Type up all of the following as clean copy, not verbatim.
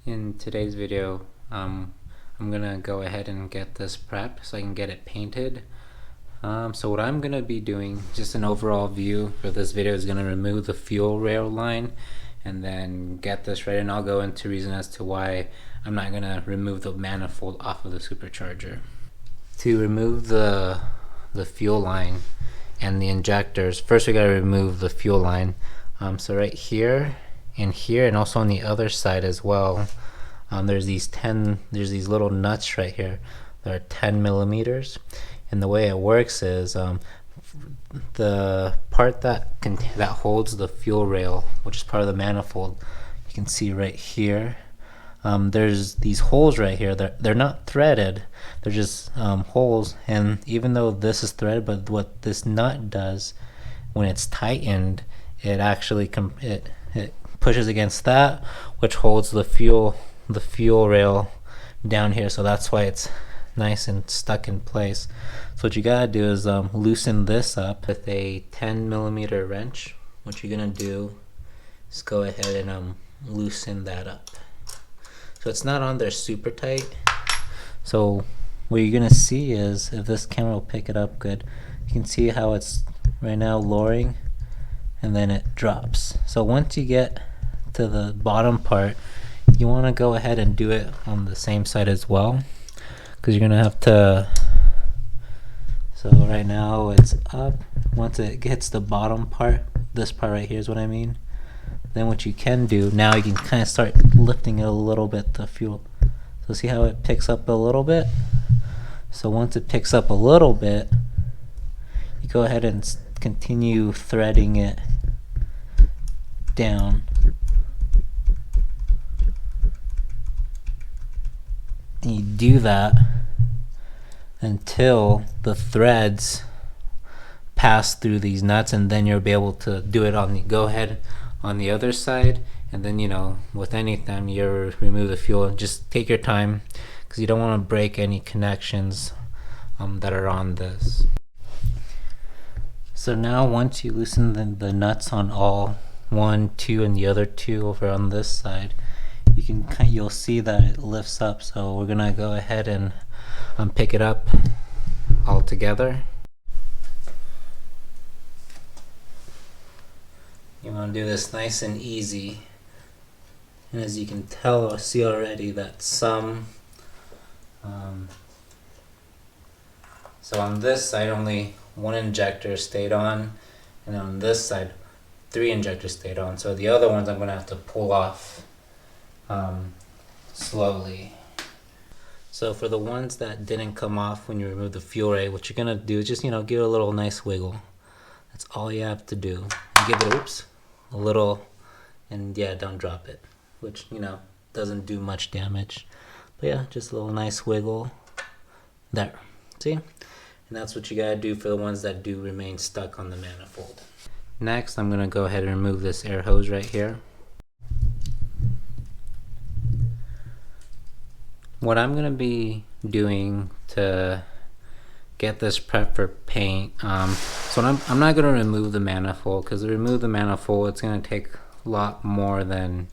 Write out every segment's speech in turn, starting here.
In today's video, I'm gonna go ahead and get this prepped so I can get it painted. So what I'm gonna be doing, just an overall view for this video, is gonna remove the fuel rail line and then get this right, and I'll go into reason as to why I'm not gonna remove the manifold off of the supercharger. To remove the fuel line and the injectors, first we gotta remove the fuel line. So right here and here, and also on the other side as well, there's these little nuts right here that are 10 millimeters, and the way it works is the part that holds the fuel rail, which is part of the manifold, you can see right here. There's these holes right here. They're not threaded, they're just holes, and even though this is threaded, but what this nut does when it's tightened, it actually it pushes against that, which holds the fuel rail down here. So that's why it's nice and stuck in place. So what you gotta do is loosen this up with a 10 millimeter wrench. What you're gonna do is go ahead and loosen that up. So it's not on there super tight. So what you're gonna see is, if this camera will pick it up good, you can see how it's right now lowering and then it drops. So once you get to the bottom part, you want to go ahead and do it on the same side as well, because you're gonna have to. So right now it's up. Once it hits the bottom part, this part right here is what I mean, then what you can do now, you can kind of start lifting it a little bit, the fuel. So see how it picks up a little bit? So once it picks up a little bit, you go ahead and continue threading it down. And you do that until the threads pass through these nuts, and then you'll be able to do it on the other side. And then, you know, with anytime you ever remove the fuel, just take your time, because you don't want to break any connections that are on this. So now once you loosen the nuts on all 1, 2, and the other 2 over on this side, you'll see that it lifts up. So we're gonna go ahead and pick it up all together. You want to do this nice and easy, and as you can tell or see already, that some so on this side only 1 injector stayed on, and on this side 3 injectors stayed on. So the other ones I'm going to have to pull off slowly. So for the ones that didn't come off when you remove the fuel rail, what you're going to do is just, give it a little nice wiggle. That's all you have to do. And give it a little, and yeah, don't drop it, which doesn't do much damage. But yeah, just a little nice wiggle there. See? And that's what you gotta do for the ones that do remain stuck on the manifold. Next, I'm gonna go ahead and remove this air hose right here. What I'm gonna be doing to get this prep for paint, so I'm not gonna remove the manifold, because to remove the manifold, it's gonna take a lot more than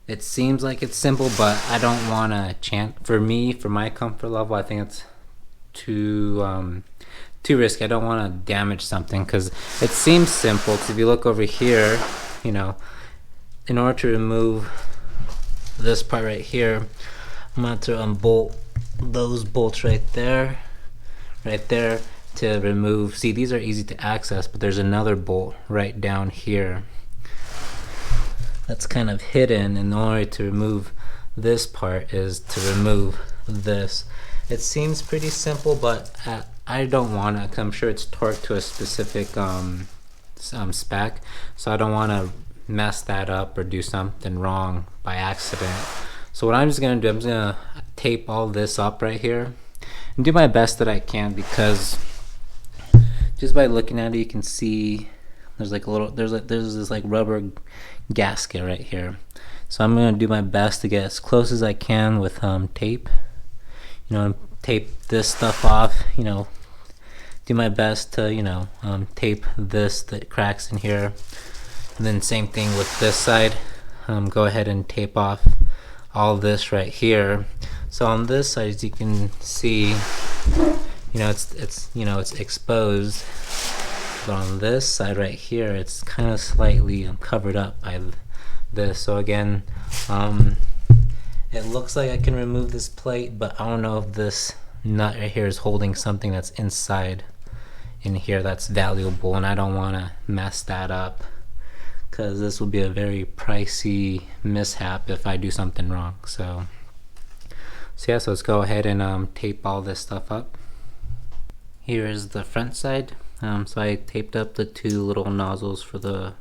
it seems. Like it's simple, but I don't want to for my comfort level, I think it's too risky. I don't want to damage something, because it seems simple. Because if you look over here, in order to remove this part right here, I'm going to unbolt those bolts right there to remove. See, these are easy to access, but there's another bolt right down here that's kind of hidden. In order to remove this part is to remove this. It seems pretty simple, but I don't want to, because I'm sure it's torqued to a specific spec, so I don't want to mess that up or do something wrong by accident. So what I'm just going to do, I'm just going to tape all this up right here and do my best that I can, because just by looking at it, you can see there's this like rubber gasket right here. So I'm going to do my best to get as close as I can with tape. Tape this stuff off, do my best to, tape this that cracks in here. And then same thing with this side. Go ahead and tape off all this right here. So on this side, as you can see, it's exposed, but on this side right here, it's kind of slightly covered up by this. So again, it looks like I can remove this plate, but I don't know if this nut right here is holding something that's inside in here that's valuable, and I don't want to mess that up, because this will be a very pricey mishap if I do something wrong. So yeah, so let's go ahead and tape all this stuff up. Here is the front side. So I taped up the two little nozzles for the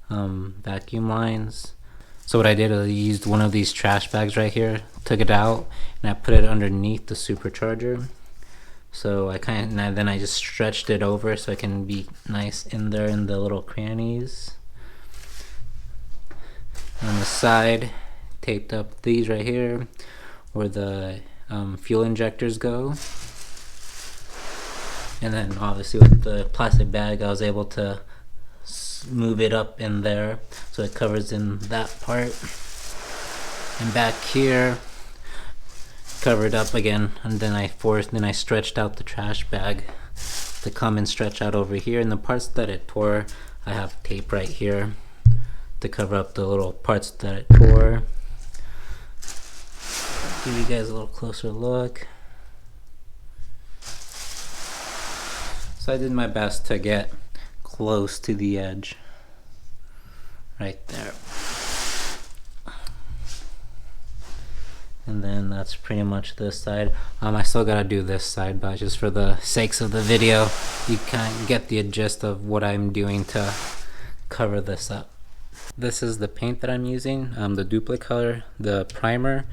vacuum lines. So what I did is I used one of these trash bags right here, took it out, and I put it underneath the supercharger. So then I just stretched it over so it can be nice in there in the little crannies. On the side, taped up these right here where the fuel injectors go. And then obviously with the plastic bag, I was able to move it up in there so it covers in that part. And back here, covered up again, and then I stretched out the trash bag to come and stretch out over here. And the parts that it tore, I have tape right here to cover up the little parts that it tore. Give you guys a little closer look. So I did my best to get close to the edge right there. And then that's pretty much this side. I still gotta do this side, but just for the sakes of the video, you can get the gist of what I'm doing to cover this up. This is the paint that I'm using, the duplicate color, the primer,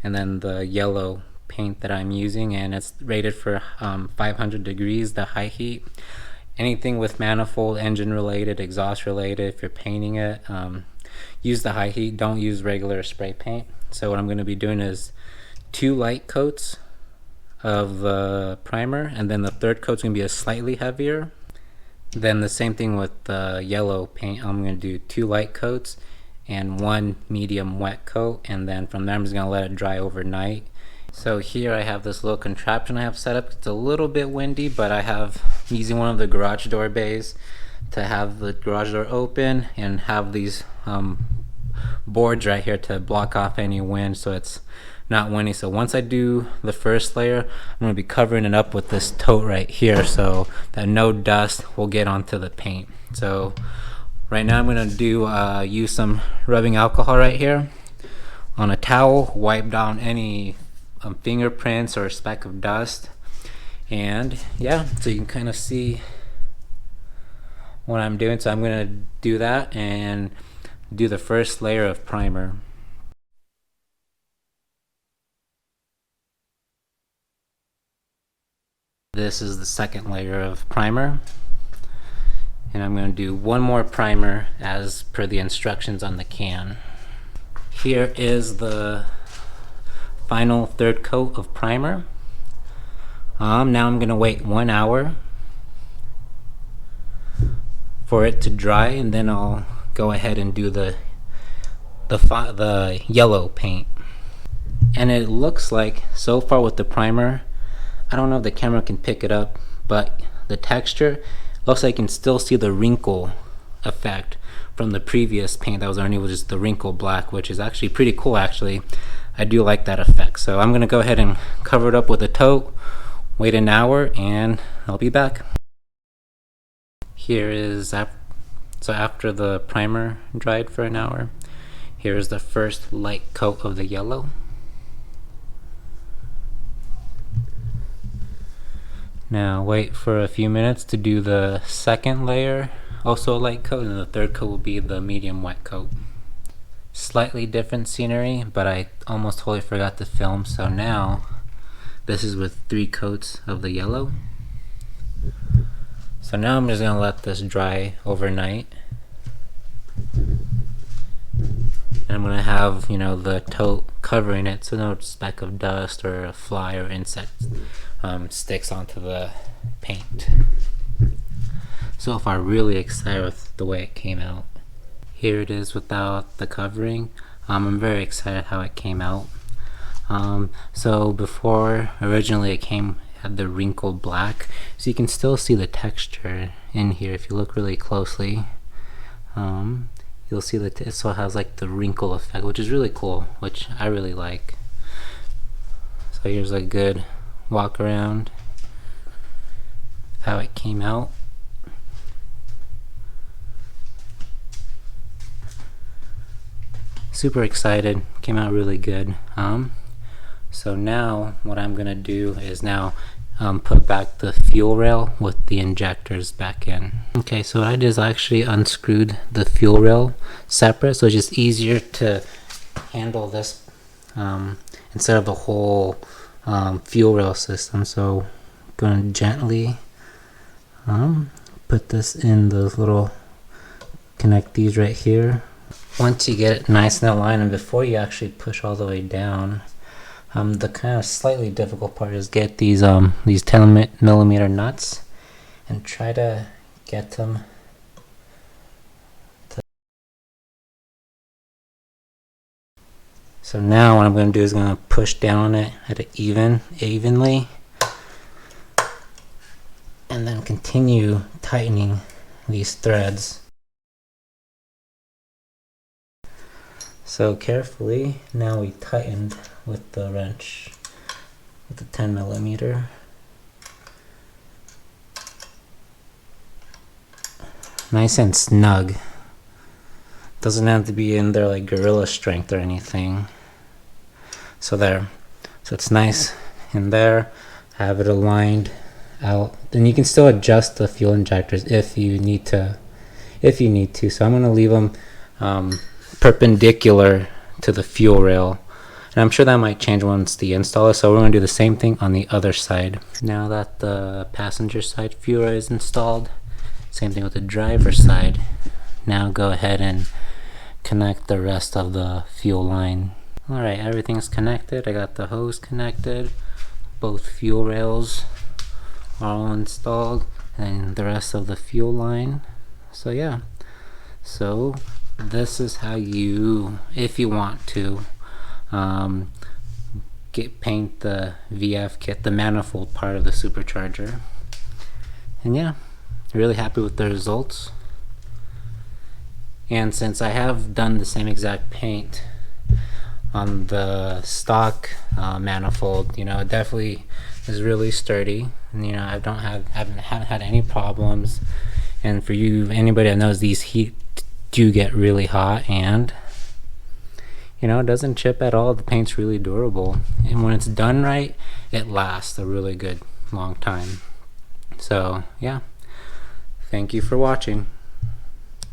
and then the yellow paint that I'm using, and it's rated for 500 degrees, the high heat. Anything with manifold, engine related, exhaust related, if you're painting it, use the high heat, don't use regular spray paint. So what I'm going to be doing is 2 light coats of the primer, and then the third coat's going to be a slightly heavier. Then the same thing with the yellow paint. I'm going to do 2 light coats and 1 medium wet coat, and then from there I'm just going to let it dry overnight. So here I have this little contraption I have set up. It's a little bit windy, but I'm using one of the garage door bays to have the garage door open and have these boards right here to block off any wind so it's not windy. So once I do the first layer, I'm going to be covering it up with this tote right here so that no dust will get onto the paint. So right now I'm going to use some rubbing alcohol right here on a towel, wipe down any fingerprints or a speck of dust, and yeah, so you can kind of see what I'm doing. So I'm going to do that and do the first layer of primer. This is the second layer of primer, and I'm going to do one more primer as per the instructions on the can. Here is the final third coat of primer. Now I'm going to wait 1 hour for it to dry, and then I'll go ahead and do the yellow paint. And it looks like so far with the primer, I don't know if the camera can pick it up, but the texture looks like you can still see the wrinkle effect from the previous paint that was underneath, which is the wrinkle black, which is actually pretty cool. Actually, I do like that effect. So I'm gonna go ahead and cover it up with a tote, wait 1 hour, and I'll be back. Here is so after the primer dried for 1 hour, here is the first light coat of the yellow. Now wait for a few minutes to do the second layer, also a light coat, and the third coat will be the medium wet coat. Slightly different scenery, but I almost totally forgot to film, so now this is with 3 coats of the yellow. So now I'm just going to let this dry overnight. And I'm going to have, the tote covering it so no speck of dust or a fly or insect sticks onto the paint. So far, really excited with the way it came out. Here it is without the covering. I'm very excited how it came out. So before, originally it had the wrinkled black, so you can still see the texture in here if you look really closely. You'll see that it still has like the wrinkle effect, which is really cool, which I really like. So here's a good walk around how it came out. Super excited, came out really good. So now what I'm gonna do is now put back the fuel rail with the injectors back in. Okay, so what I did is I actually unscrewed the fuel rail separate, so it's just easier to handle this instead of the whole fuel rail system. So I'm going to gently put this in those little, connect these right here. Once you get it nice and aligned, and before you actually push all the way down, the kind of slightly difficult part is get these 10mm nuts and try to get them to. So now what I'm going to do is going to push down on it at an evenly, and then continue tightening these threads. So carefully, now we tightened with the wrench, with the 10mm. Nice and snug. Doesn't have to be in there like gorilla strength or anything. So there. So it's nice in there. Have it aligned out. Then you can still adjust the fuel injectors if you need to. So I'm going to leave them perpendicular to the fuel rail, and I'm sure that might change once the install is, so we're going to do the same thing on the other side. Now that the passenger side fuel rail is installed, same thing with the driver side. Now go ahead and connect the rest of the fuel line. Alright, everything's connected. I got the hose connected, both fuel rails are all installed, and the rest of the fuel line. So yeah, so this is how you, if you want to, paint the VF kit, the manifold part of the supercharger. And yeah, really happy with the results. And since I have done the same exact paint on the stock manifold, you know, it definitely is really sturdy, and you know, I haven't had any problems. And for you, anybody that knows, these heat do get really hot, and you know, it doesn't chip at all. The paint's really durable, and when it's done right, it lasts a really good long time. So yeah, thank you for watching.